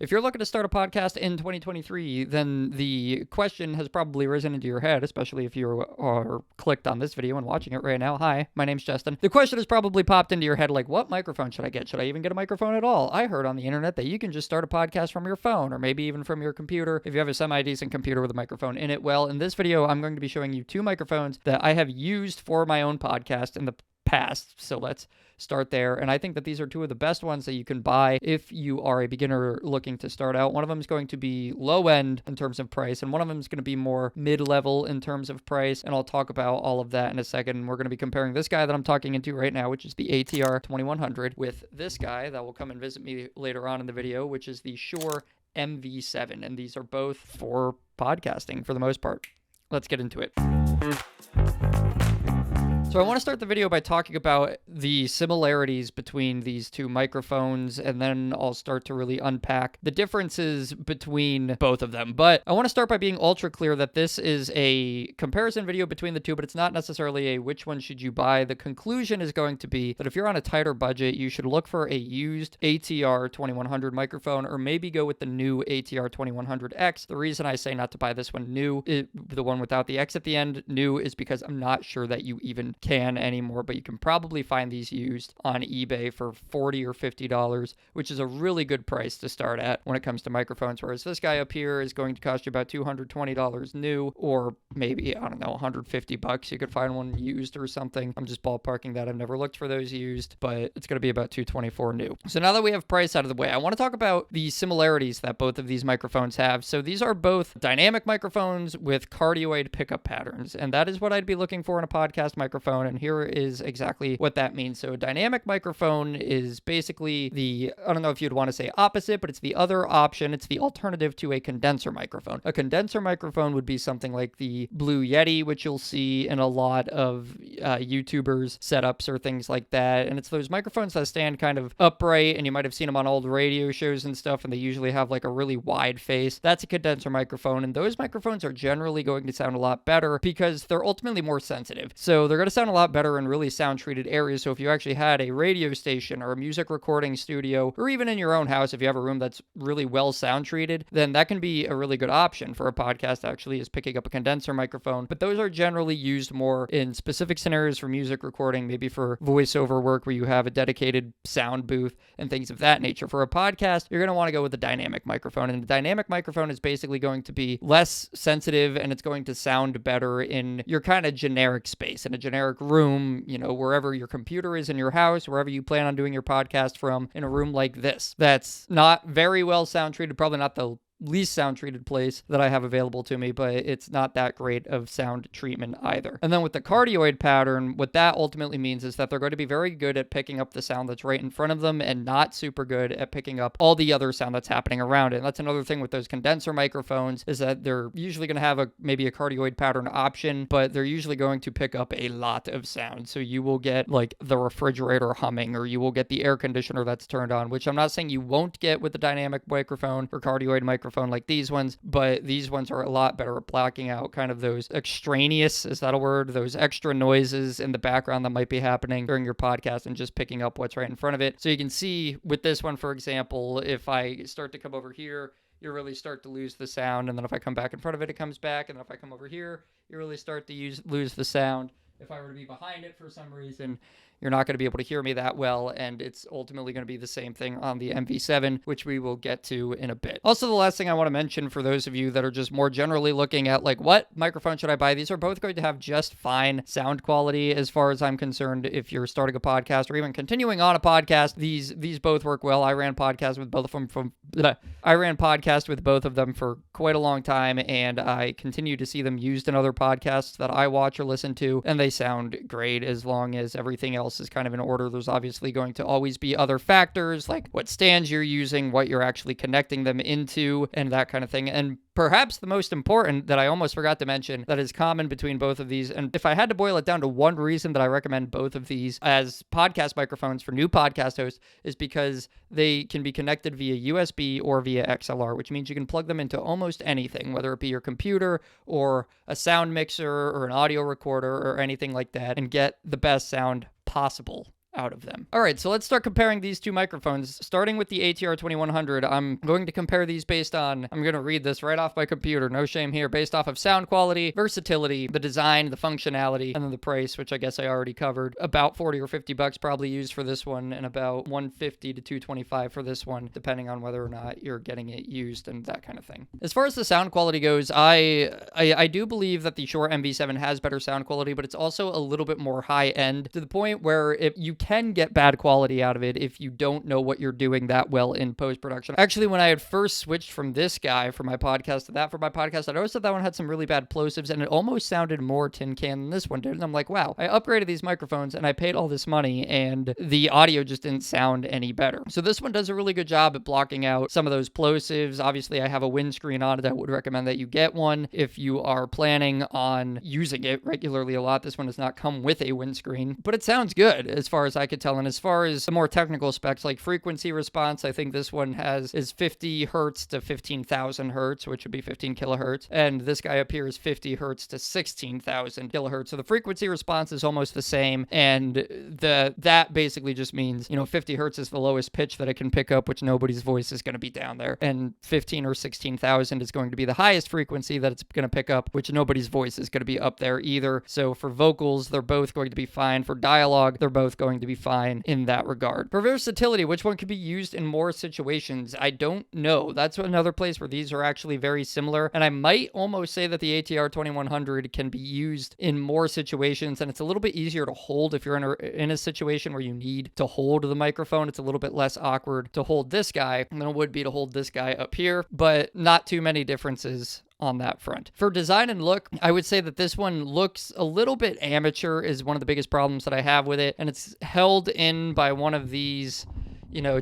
If you're looking to start a podcast in 2023, then the question has probably risen into your head, especially if you are clicked on this video and watching it right now. Hi, my name's Justin. The question has probably popped into your head like, what microphone should I get? Should I even get a microphone at all? I heard on the internet that you can just start a podcast from your phone or maybe even from your computer if you have a semi-decent computer with a microphone in it. Well, in this video, I'm going to be showing you two microphones that I have used for my own podcast in the past. So let's start there. And I think that these are two of the best ones that you can buy if you are a beginner looking to start out. One of them is going to be low end in terms of price, and one of them is going to be more mid-level in terms of price. And I'll talk about all of that in a second. We're going to be comparing this guy that I'm talking into right now, which is the ATR 2100, with this guy that will come and visit me later on in the video, which is the Shure MV7. And these are both for podcasting for the most part. Let's get into it. So I want to start the video by talking about the similarities between these two microphones, and then I'll start to really unpack the differences between both of them. But I want to start by being ultra clear that this is a comparison video between the two, but it's not necessarily a which one should you buy. The conclusion is going to be that if you're on a tighter budget, you should look for a used ATR 2100 microphone, or maybe go with the new ATR 2100X. The reason I say not to buy this one new, the one without the X at the end, new, is because I'm not sure that you even can anymore, but you can probably find these used on eBay for $40 or $50, which is a really good price to start at when it comes to microphones, whereas this guy up here is going to cost you about $220 new, or maybe, I don't know, $150. You could find one used or something. I'm just ballparking that. I've never looked for those used, but it's going to be about $224 new. So now that we have price out of the way, I want to talk about the similarities that both of these microphones have. So these are both dynamic microphones with cardioid pickup patterns, and that is what I'd be looking for in a podcast microphone. And here is exactly what that means. So a dynamic microphone is basically the, I don't know if you'd want to say opposite, but it's the other option. It's the alternative to a condenser microphone. A condenser microphone would be something like the Blue Yeti, which you'll see in a lot of YouTubers setups or things like that. And it's those microphones that stand kind of upright, and you might have seen them on old radio shows and stuff, and they usually have like a really wide face. That's a condenser microphone, and those microphones are generally going to sound a lot better because they're ultimately more sensitive. So they're going to sound a lot better in really sound treated areas. So if you actually had a radio station or a music recording studio, or even in your own house, if you have a room that's really well sound treated, then that can be a really good option for a podcast, actually, is picking up a condenser microphone. But those are generally used more in specific scenarios for music recording, maybe for voiceover work where you have a dedicated sound booth and things of that nature. For a podcast, you're going to want to go with a dynamic microphone, and a dynamic microphone is basically going to be less sensitive, and it's going to sound better in your kind of generic space, in a generic room, you know, wherever your computer is in your house, wherever you plan on doing your podcast from, in a room like this. That's not very well sound treated, probably not the least sound treated place that I have available to me, but it's not that great of sound treatment either. And then with the cardioid pattern, what that ultimately means is that they're going to be very good at picking up the sound that's right in front of them and not super good at picking up all the other sound that's happening around it. And that's another thing with those condenser microphones, is that they're usually going to have maybe a cardioid pattern option, but they're usually going to pick up a lot of sound. So you will get like the refrigerator humming, or you will get the air conditioner that's turned on, which I'm not saying you won't get with a dynamic microphone or cardioid microphone like these ones, but these ones are a lot better at blocking out kind of those extraneous, is that a word? Those extra noises in the background that might be happening during your podcast, and just picking up what's right in front of it. So you can see with this one, for example, if I start to come over here, you really start to lose the sound. And then if I come back in front of it, it comes back. And then if I come over here, you really start to lose the sound. If I were to be behind it for some reason, you're not going to be able to hear me that well, and it's ultimately going to be the same thing on the MV7, which we will get to in a bit. Also, the last thing I want to mention for those of you that are just more generally looking at like, what microphone should I buy? These are both going to have just fine sound quality as far as I'm concerned. If you're starting a podcast or even continuing on a podcast, these both work well. I ran podcasts with both of them for quite a long time, and I continue to see them used in other podcasts that I watch or listen to, and they sound great as long as everything else is kind of in order. There's obviously going to always be other factors like what stands you're using, what you're actually connecting them into, and that kind of thing. And perhaps the most important that I almost forgot to mention that is common between both of these, and if I had to boil it down to one reason that I recommend both of these as podcast microphones for new podcast hosts, is because they can be connected via USB or via XLR, which means you can plug them into almost anything, whether it be your computer or a sound mixer or an audio recorder or anything like that, and get the best sound possible out of them. All right, so let's start comparing these two microphones. Starting with the ATR 2100, I'm going to compare these based on, I'm going to read this right off my computer, no shame here, based off of sound quality, versatility, the design, the functionality, and then the price, which I guess I already covered. About 40 or 50 bucks probably used for this one, and about 150 to 225 for this one, depending on whether or not you're getting it used and that kind of thing. As far as the sound quality goes, I do believe that the Shure MV7 has better sound quality, but it's also a little bit more high end, to the point where if you can get bad quality out of it if you don't know what you're doing that well in post-production. Actually, when I had first switched from this guy for my podcast to that for my podcast, I noticed that one had some really bad plosives, and it almost sounded more tin can than this one did. And I'm like, wow, I upgraded these microphones and I paid all this money, and the audio just didn't sound any better. So this one does a really good job at blocking out some of those plosives. Obviously, I have a windscreen on it. I would recommend that you get one if you are planning on using it regularly a lot. This one does not come with a windscreen, but it sounds good as far as I could tell. And as far as the more technical specs like frequency response, I think this one is 50 hertz to 15,000 hertz, which would be 15 kilohertz. And this guy up here is 50 hertz to 16,000 kilohertz. So the frequency response is almost the same. And that basically just means, 50 hertz is the lowest pitch that it can pick up, which nobody's voice is going to be down there. And 15 or 16,000 is going to be the highest frequency that it's going to pick up, which nobody's voice is going to be up there either. So for vocals, they're both going to be fine. For dialogue, they're both going to be fine in that regard. For versatility, which one could be used in more situations? I don't know. That's another place where these are actually very similar. And I might almost say that the ATR 2100 can be used in more situations, and it's a little bit easier to hold if you're in a situation where you need to hold the microphone. It's a little bit less awkward to hold this guy than it would be to hold this guy up here, but not too many differences on that front. For design and look, I would say that this one looks a little bit amateur is one of the biggest problems that I have with it, and it's held in by one of these,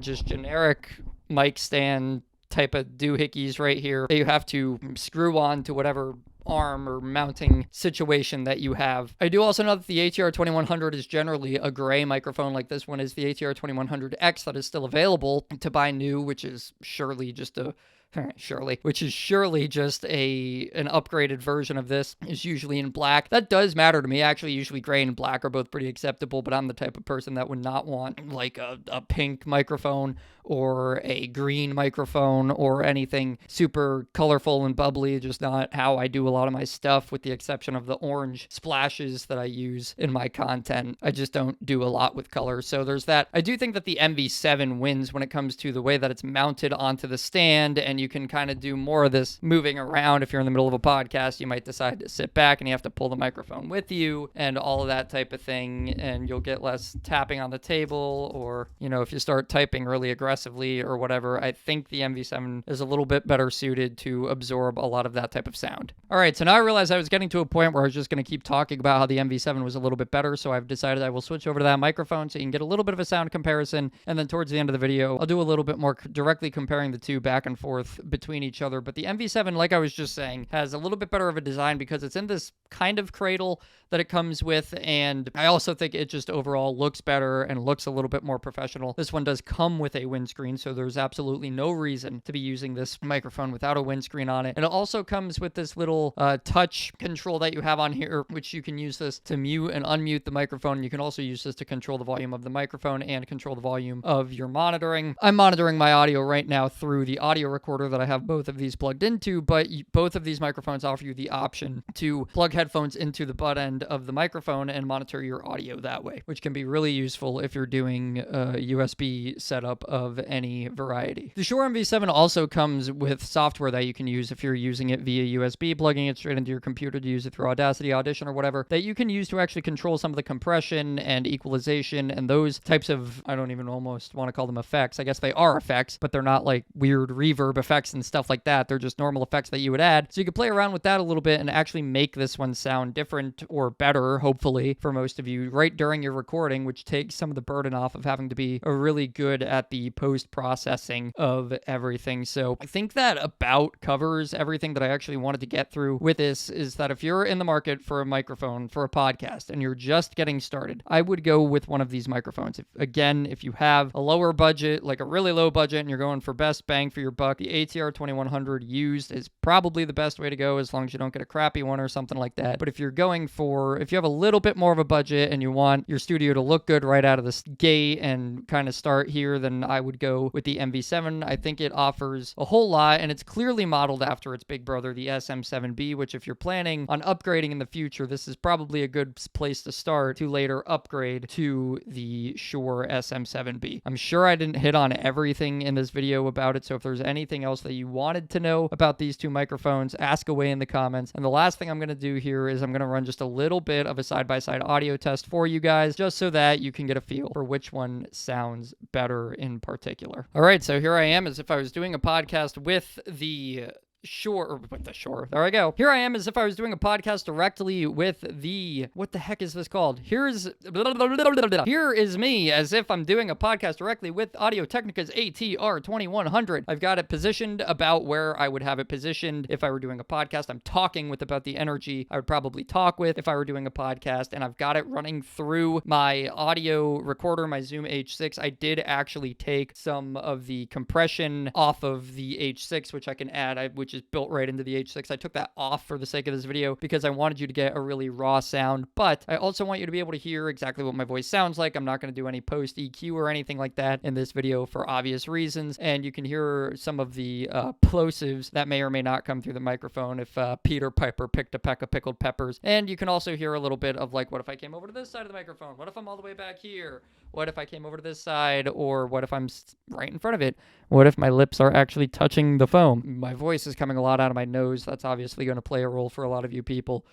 just generic mic stand type of doohickeys right here that you have to screw on to whatever arm or mounting situation that you have. I do also know that the ATR 2100 is generally a gray microphone, like this one is the ATR 2100X that is still available to buy new, which is surely just an upgraded version of this, is usually in black. That does matter to me. Actually, usually gray and black are both pretty acceptable, but I'm the type of person that would not want like a pink microphone or a green microphone or anything super colorful and bubbly. Just not how I do a lot of my stuff, with the exception of the orange splashes that I use in my content. I just don't do a lot with color. So there's that. I do think that the MV7 wins when it comes to the way that it's mounted onto the stand, and you can kind of do more of this moving around. If you're in the middle of a podcast, you might decide to sit back and you have to pull the microphone with you and all of that type of thing, and you'll get less tapping on the table, or, if you start typing really aggressively or whatever. I think the MV7 is a little bit better suited to absorb a lot of that type of sound. All right, so now I realized I was getting to a point where I was just going to keep talking about how the MV7 was a little bit better, so I've decided I will switch over to that microphone so you can get a little bit of a sound comparison, and then towards the end of the video, I'll do a little bit more directly comparing the two back and forth between each other. But the MV7, like I was just saying, has a little bit better of a design because it's in this kind of cradle that it comes with, and I also think it just overall looks better and looks a little bit more professional. This one does come with a windscreen, so there's absolutely no reason to be using this microphone without a windscreen on it. And it also comes with this little touch control that you have on here, which you can use this to mute and unmute the microphone. You can also use this to control the volume of the microphone and control the volume of your monitoring. I'm monitoring my audio right now through the audio recorder that I have both of these plugged into, but both of these microphones offer you the option to plug headphones into the butt end of the microphone and monitor your audio that way, which can be really useful if you're doing a USB setup of any variety. The Shure MV7 also comes with software that you can use if you're using it via USB, plugging it straight into your computer to use it through Audacity, Audition, or whatever, that you can use to actually control some of the compression and equalization and those types of, I don't even almost want to call them effects. I guess they are effects, but they're not like weird reverb effects and stuff like that. They're just normal effects that you would add. So you can play around with that a little bit and actually make this one sound different or better, hopefully, for most of you right during your recording, which takes some of the burden off of having to be really good at the post-processing of everything. So I think that about covers everything that I actually wanted to get through with this. Is that if you're in the market for a microphone for a podcast and you're just getting started, I would go with one of these microphones. If you have a lower budget, like a really low budget, and you're going for best bang for your buck, the ATR 2100 used is probably the best way to go, as long as you don't get a crappy one or something like that. But if you have a little bit more of a budget and you want your studio to look good right out of the gate and kind of start here, then I would go with the MV7. I think it offers a whole lot, and it's clearly modeled after its big brother, the SM7B, which if you're planning on upgrading in the future, this is probably a good place to start to later upgrade to the Shure SM7B. I'm sure I didn't hit on everything in this video about it, so if there's anything else that you wanted to know about these two microphones, ask away in the comments. And the last thing I'm going to do here is I'm going to run just a little bit of a side-by-side audio test for you guys, just so that you can get a feel for which one sounds better in particular. All right, so here I am as if I was doing a podcast with the Shure. There I go. Here I am as if I was doing a podcast directly with the, what the heck is this called? Here is me as if I'm doing a podcast directly with Audio-Technica's ATR 2100. I've got it positioned about where I would have it positioned if I were doing a podcast. I'm talking with about the energy I would probably talk with if I were doing a podcast, and I've got it running through my audio recorder, my Zoom H6. I did actually take some of the compression off of the H6, which I can add, which is built right into the H6. I took that off for the sake of this video because I wanted you to get a really raw sound, but I also want you to be able to hear exactly what my voice sounds like. I'm not going to do any post EQ or anything like that in this video for obvious reasons, and you can hear some of the plosives that may or may not come through the microphone if Peter Piper picked a peck of pickled peppers. And you can also hear a little bit of like, what if I came over to this side of the microphone? What if I'm all the way back here? What if I came over to this side? Or what if I'm right in front of it? What if my lips are actually touching the foam? My voice is coming a lot out of my nose. That's obviously going to play a role for a lot of you people.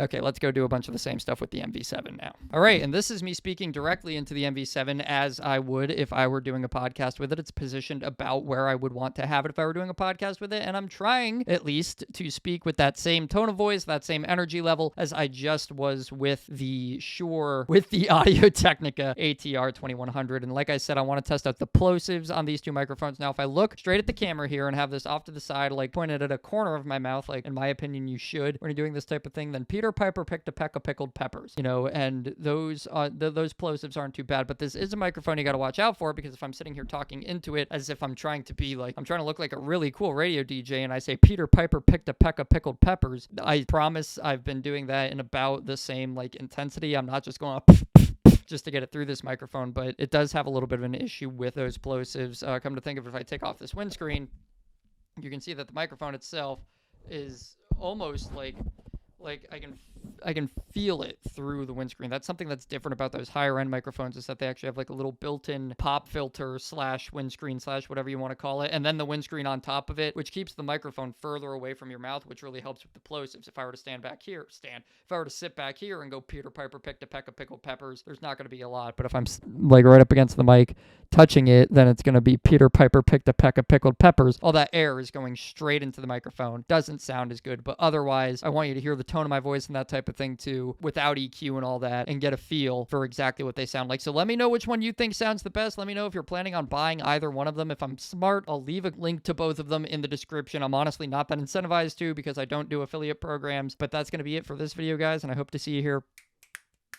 Okay, let's go do a bunch of the same stuff with the MV7 now. All right, and this is me speaking directly into the MV7 as I would if I were doing a podcast with it. It's positioned about where I would want to have it if I were doing a podcast with it, and I'm trying, at least, to speak with that same tone of voice, that same energy level as I just was with the Shure, with the Audio-Technica ATR 2100. And like I said, I want to test out the plosives on these two microphones. Now, if I look straight at the camera here and have this off to the side, like pointed at a corner of my mouth, like in my opinion you should when you're doing this type of thing, then Peter Piper picked a peck of pickled peppers, and those plosives aren't too bad. But this is a microphone you got to watch out for, because if I'm sitting here talking into it as if I'm trying to look like a really cool radio DJ and I say Peter Piper picked a peck of pickled peppers, I promise I've been doing that in about the same like intensity. I'm not just going just to get it through this microphone, but it does have a little bit of an issue with those plosives. Come to think of it, if I take off this windscreen, you can see that the microphone itself is almost like I can feel it through the windscreen. That's something that's different about those higher end microphones, is that they actually have like a little built-in pop filter / windscreen / whatever you want to call it, and then the windscreen on top of it, which keeps the microphone further away from your mouth, which really helps with the plosives. If I were to if I were to sit back here and go Peter Piper picked a peck of pickled peppers, there's not going to be a lot. But if I'm like right up against the mic touching it, then it's going to be Peter Piper picked a peck of pickled peppers. All that air is going straight into the microphone. Doesn't sound as good, but otherwise I want you to hear the tone of my voice and that type of thing too, without EQ and all that, and get a feel for exactly what they sound like. So let me know which one you think sounds the best. Let me know if you're planning on buying either one of them. If I'm smart, I'll leave a link to both of them in the description. I'm honestly not that incentivized to, because I don't do affiliate programs. But that's going to be it for this video, guys, and I hope to see you here.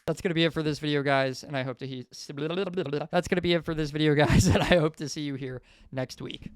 That's going to be it for this video, guys, and I hope to That's going to be it for this video, guys, and I hope to see you here next week.